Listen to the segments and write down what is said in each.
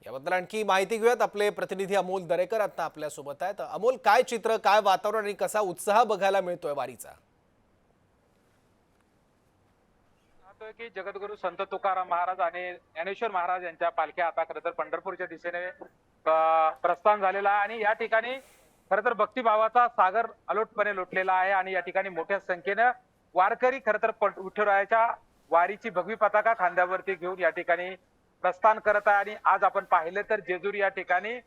याबद्दल आणखी माहिती घेऊयात. आपले प्रतिनिधी अमोल दरेकर आता आपल्या सोबत आहेत. अमोल, काय चित्र, काय वातावरण आणि कसा उत्साह बघायला मिळतोय वारीचा? पाहतोय की जगद्गुरू संत तुकाराम महाराज आणि ज्ञानेश्वर महाराज यांच्या पालख्या आता खरं तर पंढरपूरच्या दिशेने प्रस्थान झालेला आहे आणि या ठिकाणी खरं तर भक्तिभावाचा सागर अलोटपणे लोटलेला आहे आणि या ठिकाणी मोठ्या संख्येनं वारकरी खरं तर विठुरायाच्या वारीची भगवी पताका खांद्यावरती घेऊन या ठिकाणी प्रस्थान करत आहे. आणि आज आपण पाहिले तर जेजुरी या ठिकाणी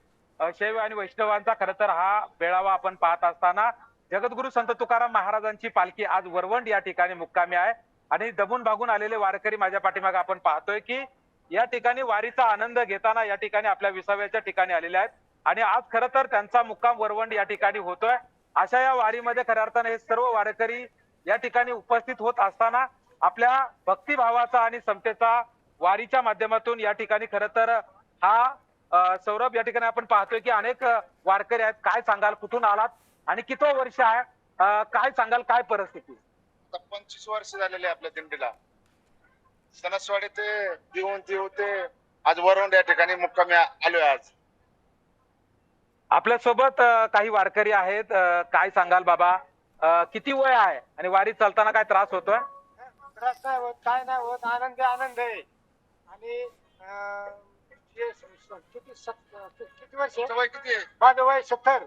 शैव आणि वैष्णवांचा खरं तर हा मेळावा आपण पाहत असताना जगद्गुरू संत तुकाराम महाराजांची पालखी आज वरवंड या ठिकाणी मुक्कामी आहे आणि दबून भागून आलेले वारकरी माझ्या पाठीमागे आपण पाहतोय की या ठिकाणी वारीचा आनंद घेताना या ठिकाणी आपल्या विसाव्याच्या ठिकाणी आलेले आहेत आणि आज खरं तर त्यांचा मुक्काम वरवंड या ठिकाणी होतोय. अशा या वारीमध्ये खऱ्या अर्थाने हे सर्व वारकरी या ठिकाणी उपस्थित होत असताना आपल्या भक्तिभावाचा आणि समतेचा वारीच्या माध्यमातून या ठिकाणी खरं तर हा सौरभ या ठिकाणी आपण पाहतोय की अनेक वारकरी आहेत. काय सांगाल, कुठून आलात आणि किती वर्ष आहे, काय सांगाल, काय परिस्थिती? 25 वर्ष झालेले आपल्या दिंडीला. सणसवाडी ते देऊन ते होते आज वरवंड या ठिकाणी मुक्कामी आलोय आज. आपल्या सोबत काही वारकरी आहेत. काय सांगाल बाबा, किती वय आहे आणि वारी चालताना काय त्रास होतोय? त्रास नाही होत, काय नाही होत, आनंद आहे. आणि किती वर्ष? तुमचं वय किती आहे? माझं वय 70.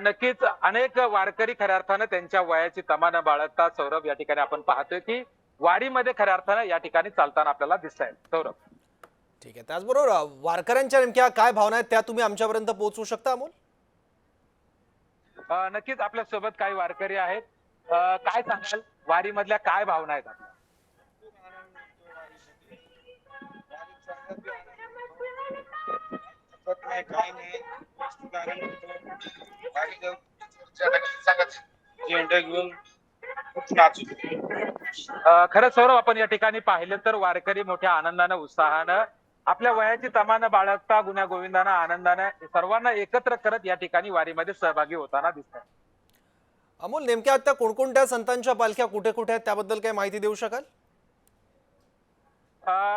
नक्कीच अनेक वारकरी खऱ्या अर्थानं त्यांच्या वयाची तमानं बाळगतात. सौरभ, या ठिकाणी आपण पाहतोय की वारीमध्ये खऱ्या अर्थानं या ठिकाणी चालताना आपल्याला दिसत आहेत. सौरभ, ठीक आहे. त्याचबरोबर वारकऱ्यांच्या नेमक्या काय भावना आहेत त्या तुम्ही आमच्यापर्यंत पोहोचवू शकता अमोल? नक्कीच आपल्या सोबत काही वारकरी आहेत. काय सांगाल, वारी मधल्या काय भावना आहेत आपल्या? नाही काही नाही. झेंडा घेऊन खूप नाचू. खरं सौरभ, आपण या ठिकाणी पाहिलं तर वारकरी मोठ्या आनंदानं, उत्साहानं, आपल्या वयाची तमानं बाळगता, गुण्या गोविंदानं, आनंदानं सर्वांना एकत्र करत या ठिकाणी वारीमध्ये सहभागी होताना दिसतात. अमोल, नेमक्या आता कोणकोणत्या संतांच्या पालख्या कुठे कुठे आहेत त्याबद्दल काय माहिती देऊ शकाल?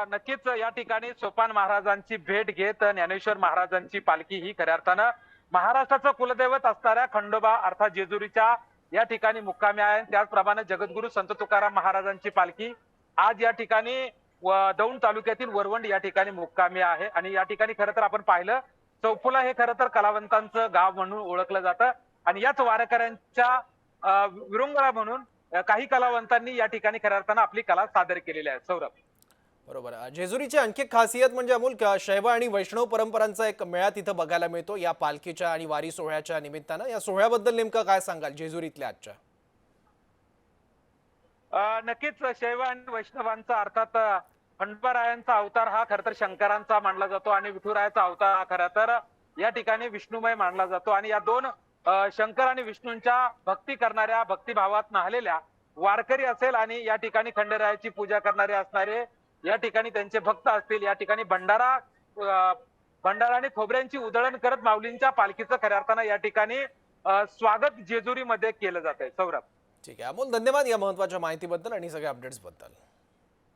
नक्कीच या ठिकाणी सोपान महाराजांची भेट घेत ज्ञानेश्वर महाराजांची पालखी ही खऱ्या अर्थानं महाराष्ट्राचं कुलदैवत असणाऱ्या खंडोबा अर्थात जेजुरीच्या या ठिकाणी मुक्कामी आहे. त्याचप्रमाणे जगद्गुरू संत तुकाराम महाराजांची पालखी आज या ठिकाणी दौंड तालुक्यातील वरवंड या ठिकाणी मुक्कामी आहे. आणि या ठिकाणी खरं तर आपण पाहिलं, चौफुला हे खरं तर कलावंतांचं गाव म्हणून ओळखलं जातं आणि याच वारकऱ्यांच्या विरंगुळा म्हणून काही कलावंतांनी या ठिकाणी खऱ्या अर्थानं आपली कला सादर केलेली आहे. सौरभ, बरोबर. जेजुरीची आणखी एक खासियत म्हणजे अमोल, शैव आणि वैष्णव परंपरांचा एक मेळा तिथं बघायला मिळतो या पालखीच्या आणि वारी सोहळ्याच्या निमित्तानं. या सोहळ्याबद्दल नेमकं काय सांगाल जेजुरीतल्या आजच्या? नक्कीच शैव आणि वैष्णवांचा अर्थात खंडोबारायांचा अवतार हा खरं तर शंकरांचा मानला जातो आणि विठुरायाचा अवतार हा खरं तर या ठिकाणी विष्णुमय मानला जातो. आणि या दोन शंकर आणि विष्णूंच्या भक्ती करणाऱ्या, भक्तिभावात न्हालेल्या वारकरी असेल आणि या ठिकाणी खंडरायाची पूजा करणारे असणारे या ठिकाणी त्यांचे भक्त असतील, या ठिकाणी भंडारा आणि खोबऱ्यांची उधळण करत माऊलींच्या पालखीचं खऱ्या अर्थानं या ठिकाणी स्वागत जेजुरीमध्ये केलं जात आहे. सौरभ, ठीक आहे अमोल, धन्यवाद या महत्त्वाच्या माहितीबद्दल आणि सगळ्या अपडेट्सबद्दल.